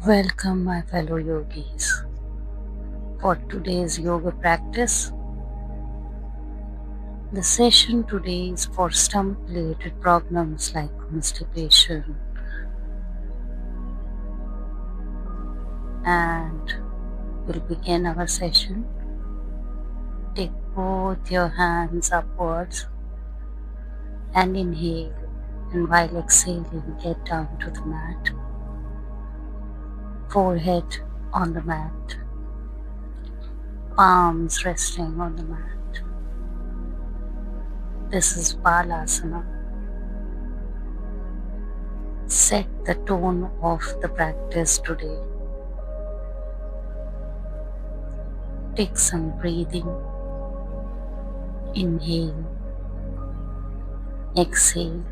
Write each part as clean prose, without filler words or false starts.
Welcome, my fellow yogis. For today's yoga practice, the session today is for stomach related problems like constipation, and we'll begin our session. Take both your hands upwards and inhale, and while exhaling, get down to the mat, forehead on the mat, palms resting on the mat. This is Balasana. Set the tone of the practice today. Take some breathing. Inhale, exhale.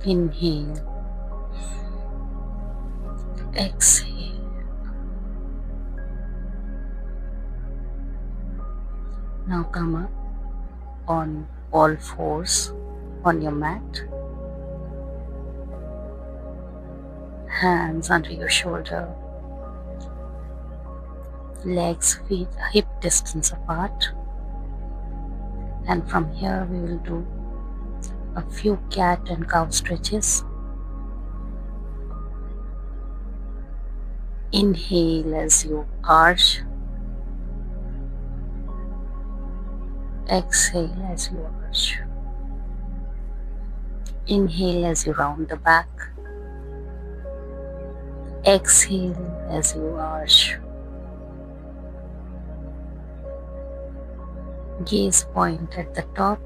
Inhale, exhale. Now come up on all fours on your mat. Hands under your shoulder. Legs, feet hip distance apart. And from here we will do a few cat and cow stretches. Inhale as you arch. Exhale as you arch. Inhale as you round the back. Exhale as you arch. Gaze point at the top.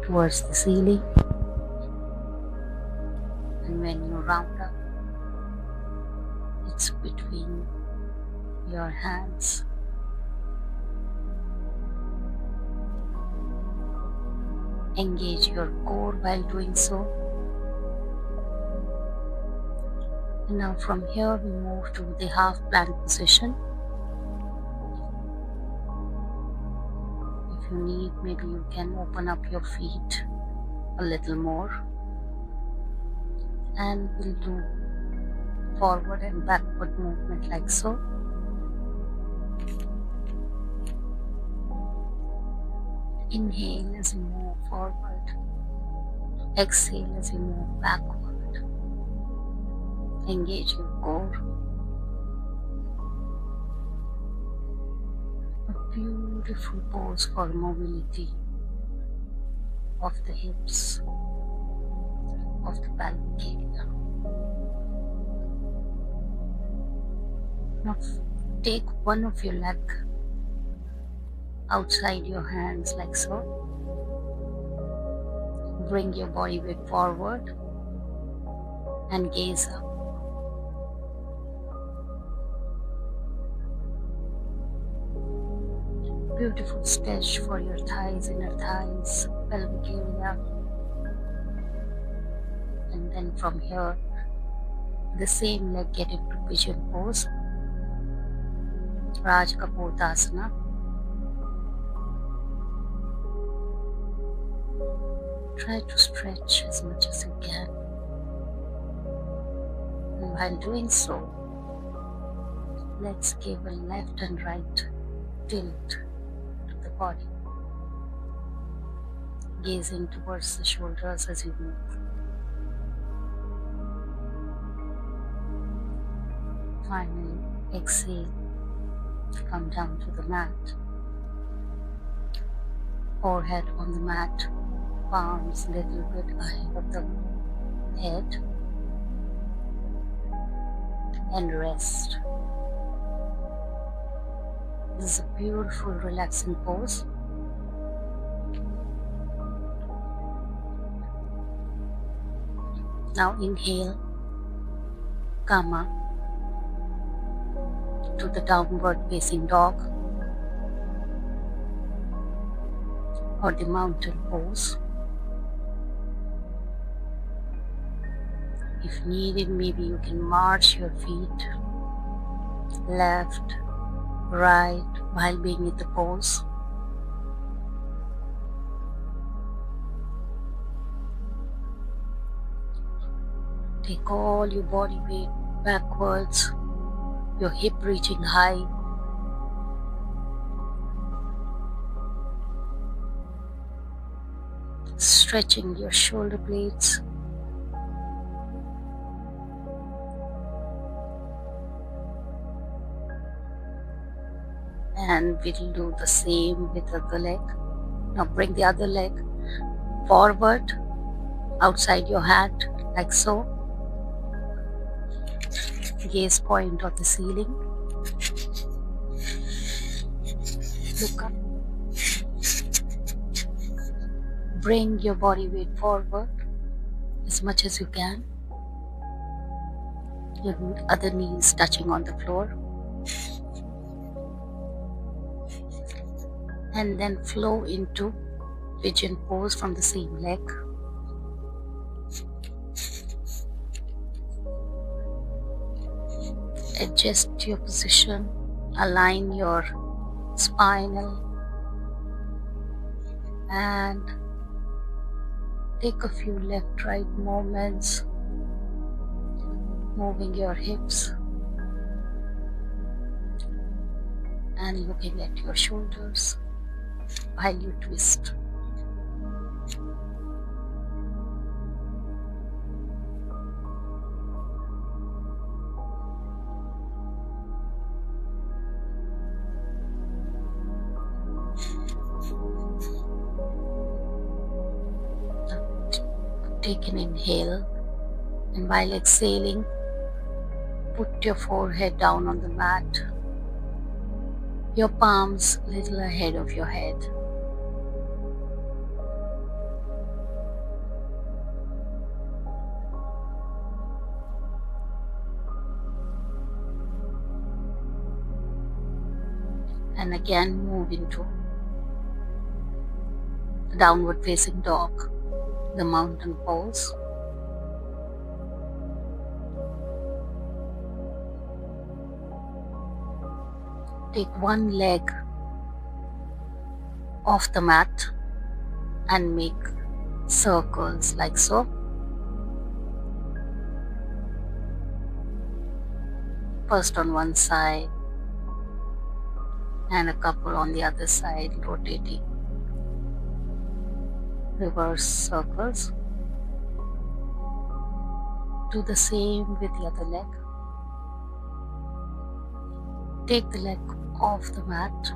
Towards the ceiling. And when you round up, it's between your hands. Engage your core while doing so. And now from here we move to the half plank position. If you need, maybe you can open up your feet a little more. And we'll do forward and backward movement like so. Inhale as you move forward. Exhale as you move backward. Engage your core. A beautiful pose for mobility of the hips, of the pelvic area. Now take one of your leg outside your hands like so. Bring your body weight forward and gaze up. Beautiful stretch for your thighs, inner thighs, pelvic area. And then from here, the same leg get into pigeon pose. Raj Kapotasana. Try to stretch as much as you can. And while doing so, let's give a left and right tilt to the body. Gazing towards the shoulders as you move. Finally, exhale. Come down to the mat. Forehead on the mat. Palms a little bit ahead of the head. And rest. This is a beautiful relaxing pose. Now inhale, come up to the downward facing dog or the mountain pose. If needed, maybe you can march your feet left, right while being in the pose. Take all your body weight backwards, your hip reaching high. Stretching your shoulder blades. And we'll do the same with the other leg. Now bring the other leg forward outside your hand like so. Gaze point on the ceiling. Look up. Bring your body weight forward as much as you can. Your other knee is touching on the floor. And then flow into pigeon pose from the same leg. Adjust your position, align your spinal, and take a few left-right movements, moving your hips and looking at your shoulders while you twist. Take an inhale, and while exhaling, put your forehead down on the mat, your palms a little ahead of your head. And again move into the downward facing dog, the mountain pose. Take one leg off the mat and make circles like so. First on one side and a couple on the other side, rotating. Reverse circles. Do the same with the other leg. Take the leg off the mat,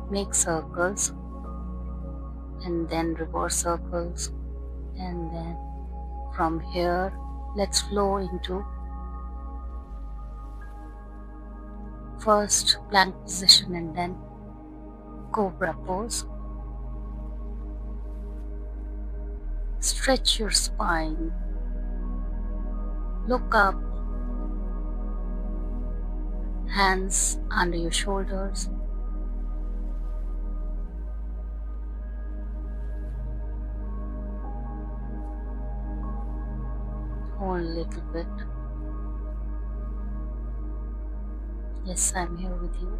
make circles, and then reverse circles. And then from here, let's flow into first plank position and then cobra pose. Stretch your spine. Look up. Hands under your shoulders. Hold a little bit. Yes, I'm here with you.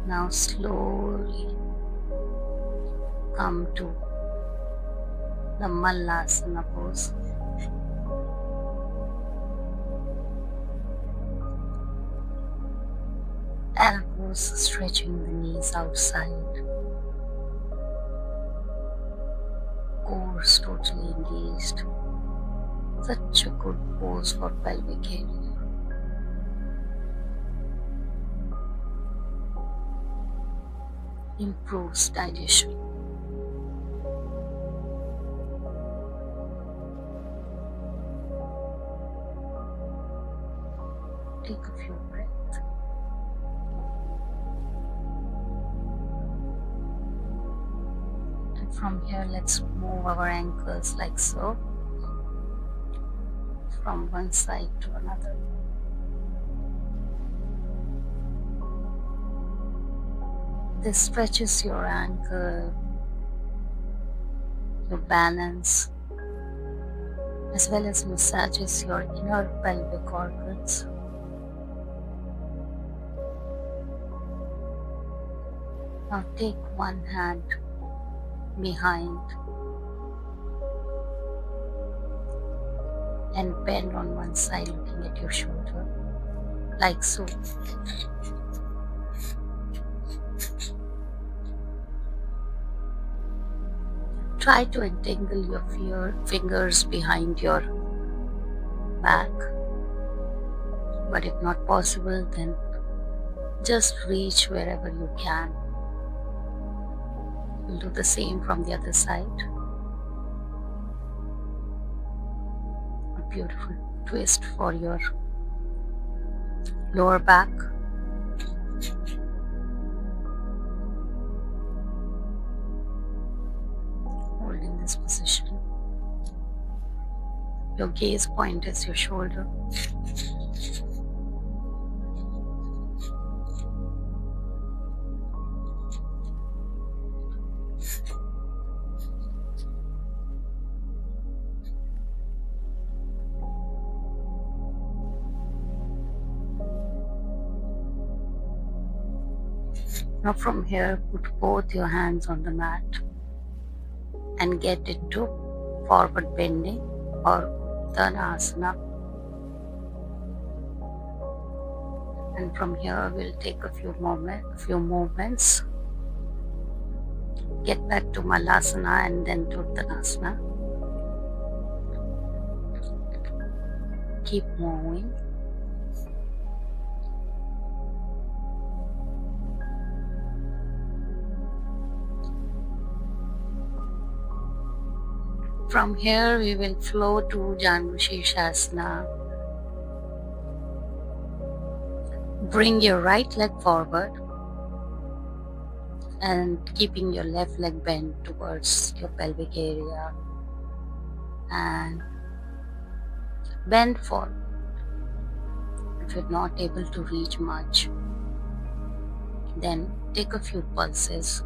Now slowly come to the Mallasana pose. Elbows stretching the knees outside. Core totally engaged. Such a good pose for pelvic area. Improves digestion. Take a few breaths. And from here, let's move our ankles like so, from one side to another. This stretches your ankle, your balance, as well as massages your inner pelvic organs. Now take one hand behind and bend on one side looking at your shoulder, like so. Try to entangle your fingers behind your back, but if not possible, then just reach wherever you can. We'll do the same from the other side. A beautiful twist for your lower back. Hold in this position. Your gaze point is your shoulder. Now from here, put both your hands on the mat and get into forward bending or Uttanasana. And from here, we'll take a few movements. Get back to Malasana and then to Uttanasana. Keep moving. From here, we will flow to Janu Shirshasana. Bring your right leg forward and keeping your left leg bent towards your pelvic area and bend forward. If you're not able to reach much, then take a few pulses.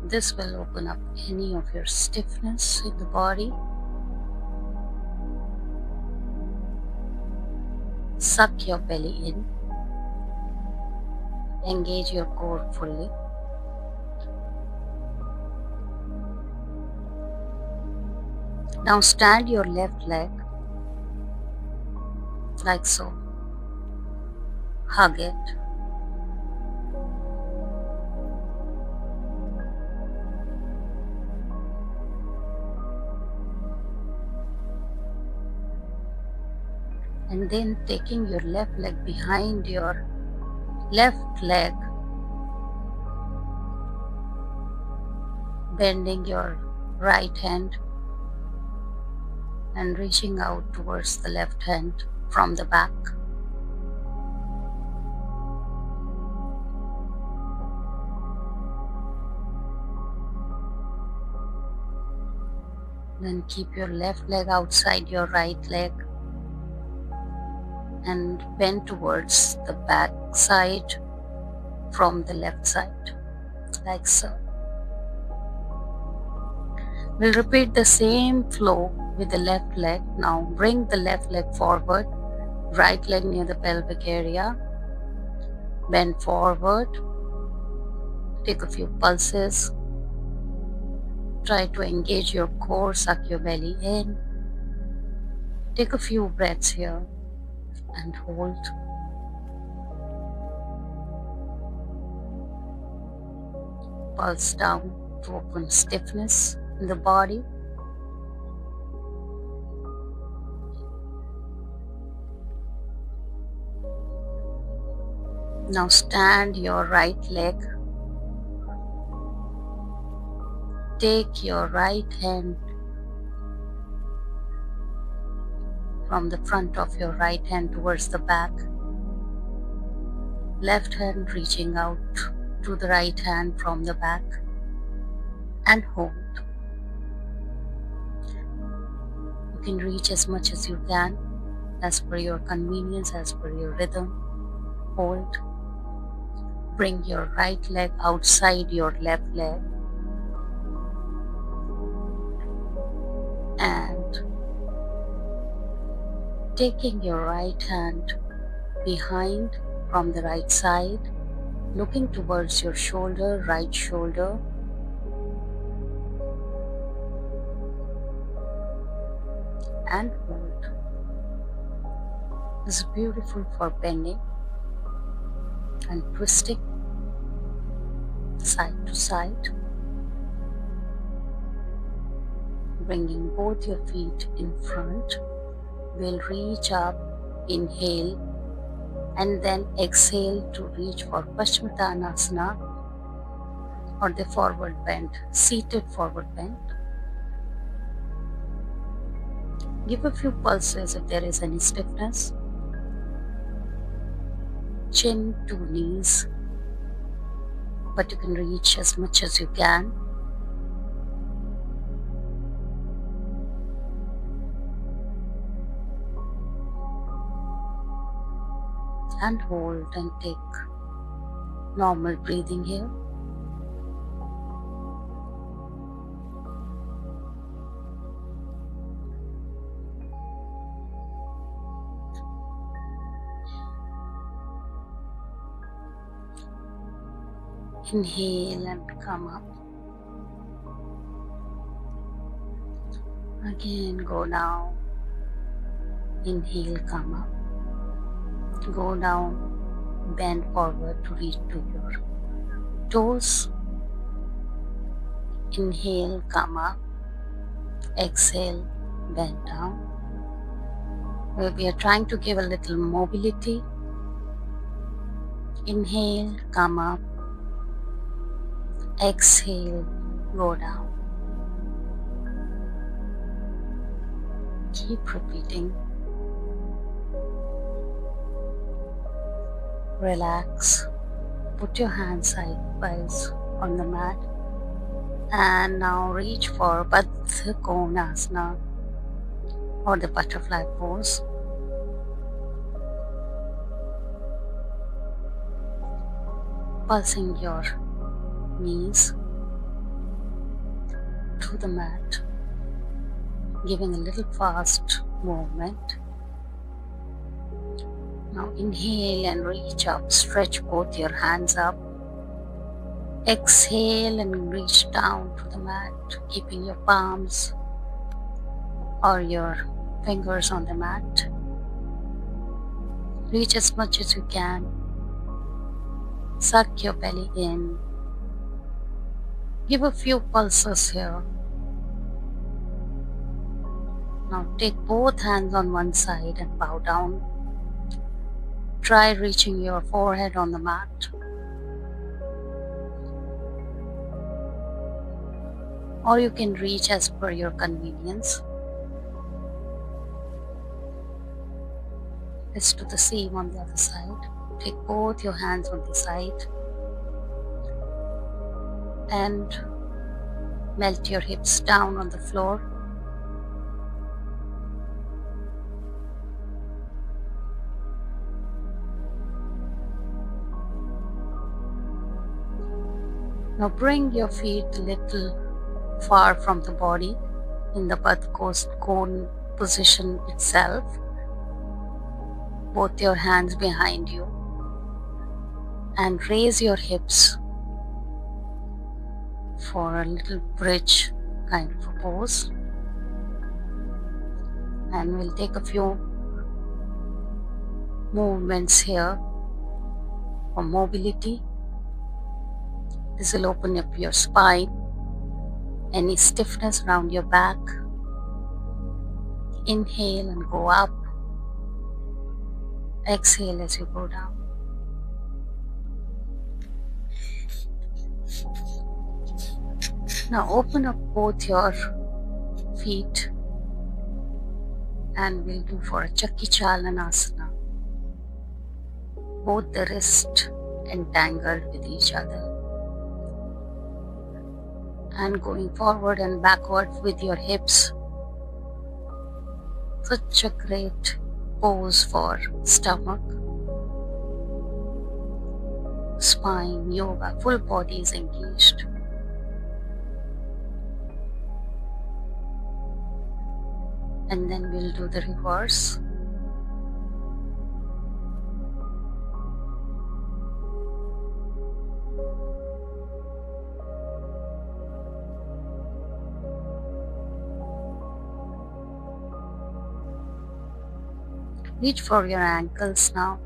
This will open up any of your stiffness in the body. Suck your belly in. Engage your core fully. Now stand your left leg like so. Hug it. And then taking your left leg behind your left leg, bending your right hand and reaching out towards the left hand from the back. Then keep your left leg outside your right leg and bend towards the back side from the left side, like so. We'll repeat the same flow with the left leg. Now bring the left leg forward, right leg near the pelvic area, bend forward, take a few pulses, try to engage your core, suck your belly in, take a few breaths here and hold. Pulse down to open stiffness in the body. Now stand your right leg. Take your right hand from the front of your right hand towards the back. Left hand reaching out to the right hand from the back and hold. You can reach as much as you can as per your convenience, as per your rhythm. Hold. Bring your right leg outside your left leg and Taking your right hand behind from the right side, looking towards your shoulder, right shoulder, and hold. This is beautiful for bending and twisting side to side, bringing both your feet in front. We'll reach up, inhale, and then exhale to reach for Paschimottanasana or the forward bend, seated forward bend. Give a few pulses if there is any stiffness. Chin to knees, but you can reach as much as you can. And hold and take normal breathing here. Inhale and come up. Again, go down. Inhale, come up. Go down, bend forward to reach to your toes. Inhale, come up. Exhale, bend down. We are trying to give a little mobility. Inhale, come up. Exhale, go down. Keep repeating. Relax. Put your hands sidewise on the mat. And now reach for Baddha Konasana or the butterfly pose. Pulsing your knees to the mat, giving a little fast movement. Now inhale and reach up, stretch both your hands up. Exhale and reach down to the mat, keeping your palms or your fingers on the mat. Reach as much as you can. Suck your belly in. Give a few pulses here. Now take both hands on one side and bow down. Try reaching your forehead on the mat. Or you can reach as per your convenience. Let's do the same on the other side. Take both your hands on the side and melt your hips down on the floor. Now bring your feet a little far from the body in the Baddha cone position itself. Both your hands behind you and raise your hips for a little bridge kind of a pose. And we'll take a few movements here for mobility. This will open up your spine, any stiffness around your back. Inhale and go up. Exhale as you go down. Now open up both your feet and we'll do for a Chakichalanasana. Both the wrists entangled with each other. And going forward and backward with your hips. Such a great pose for stomach, spine, yoga, full body is engaged. And then we'll do the reverse. Reach for your ankles now.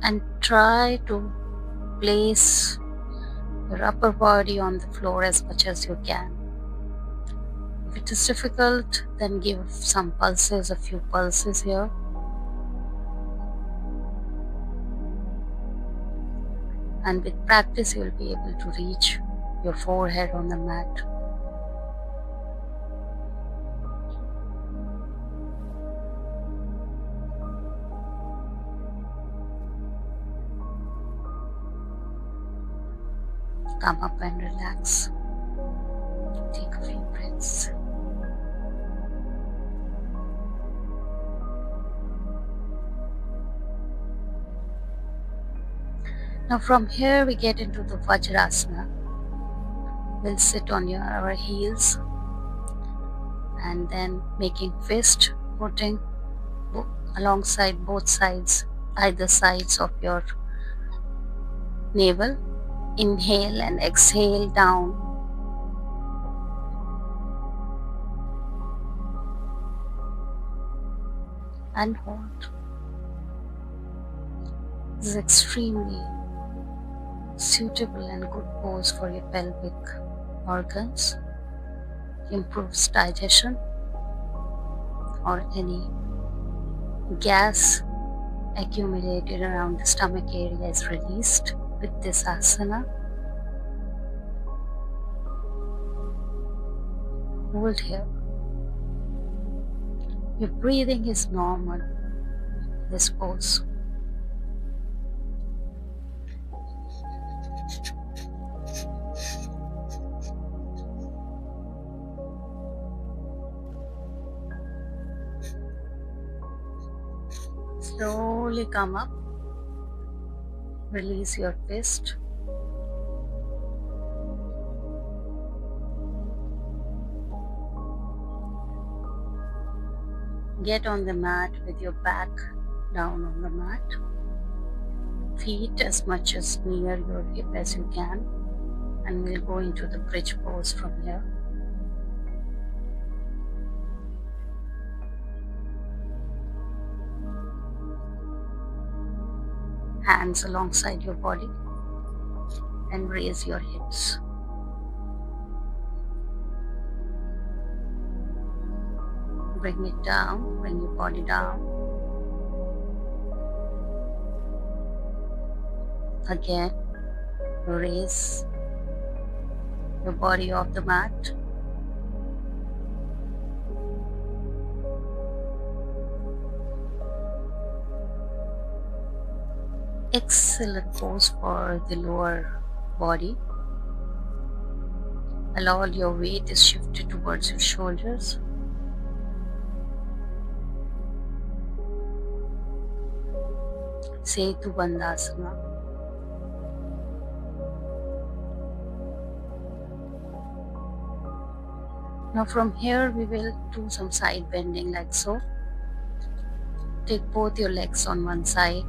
And try to place your upper body on the floor as much as you can. If it is difficult, then give some pulses, a few pulses here. And with practice, you will be able to reach your forehead on the mat. Come up and relax. Take a few breaths. Now from here we get into the Vajrasana. We'll sit on our heels and then making fist, putting alongside both sides, either sides of your navel. Inhale and exhale down. And hold. This is extremely suitable and good pose for your pelvic organs. Improves digestion or any gas accumulated around the stomach area is released with this asana. Hold here. Your breathing is normal. This pose. Slowly come up. Release your fist. Get on the mat with your back down on the mat. Feet as much as near your hip as you can. And we'll go into the bridge pose from here. Hands alongside your body and raise your hips. Bring it down, bring your body down. Again, raise your body off the mat. Excellent pose for the lower body. Allow your weight is shifted towards your shoulders. Setu Bandhasana. Now from here we will do some side bending like so. Take both your legs on one side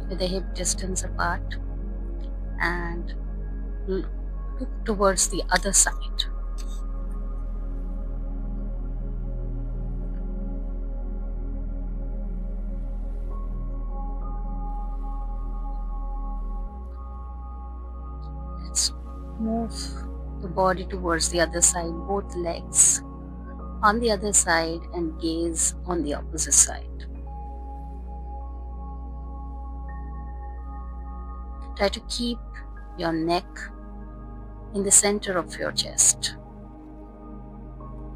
with the hip distance apart and look towards the other side. Let's move the body towards the other side, both legs on the other side and gaze on the opposite side. Try to keep your neck in the center of your chest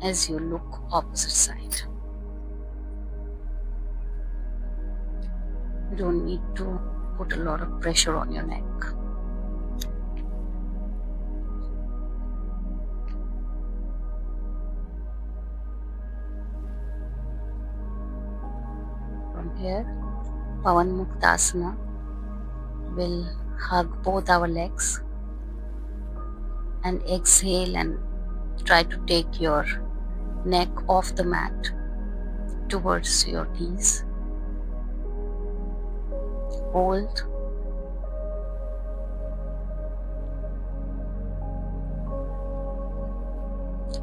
as you look opposite side. You don't need to put a lot of pressure on your neck. From here, Pawan Muktasana will hug both our legs and exhale and try to take your neck off the mat towards your knees. Hold.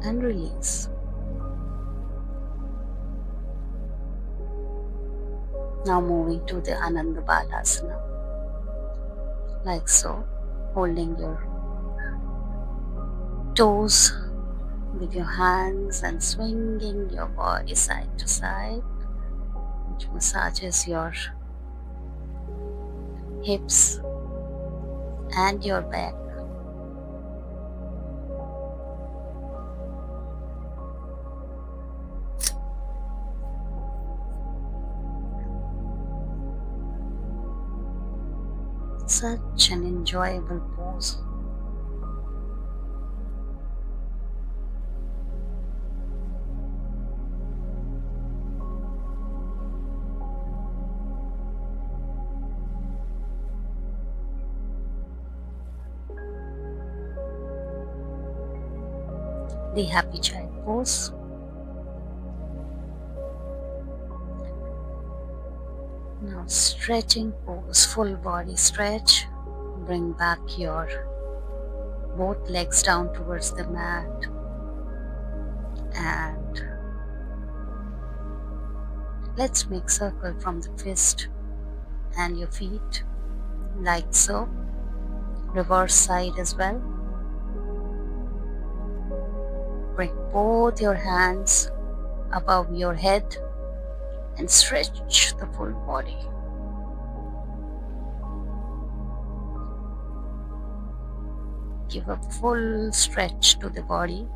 and release. Now moving to the Ananda Balasana, like so, holding your toes with your hands and swinging your body side to side, which massages your hips and your back. Such an enjoyable pose. The happy child pose. Now stretching pose, full body stretch. Bring back your both legs down towards the mat and let's make circle from the fist and your feet, like so. Reverse side as well. Bring both your hands above your head and stretch the full body. Give a full stretch to the body.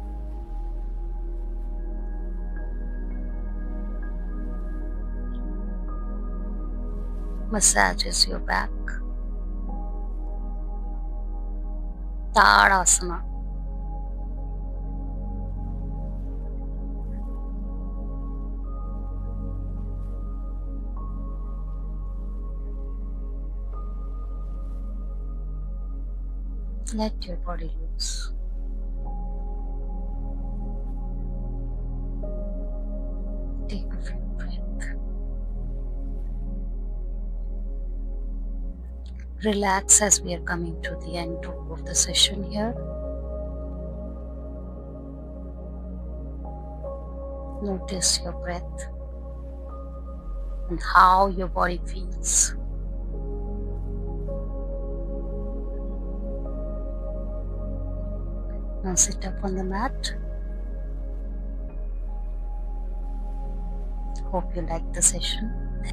Massages your back. Tadasana. Let your body loose. Take a few breaths. Relax as we are coming to the end of the session here. Notice your breath and how your body feels. Now sit up on the mat. Hope you liked the session.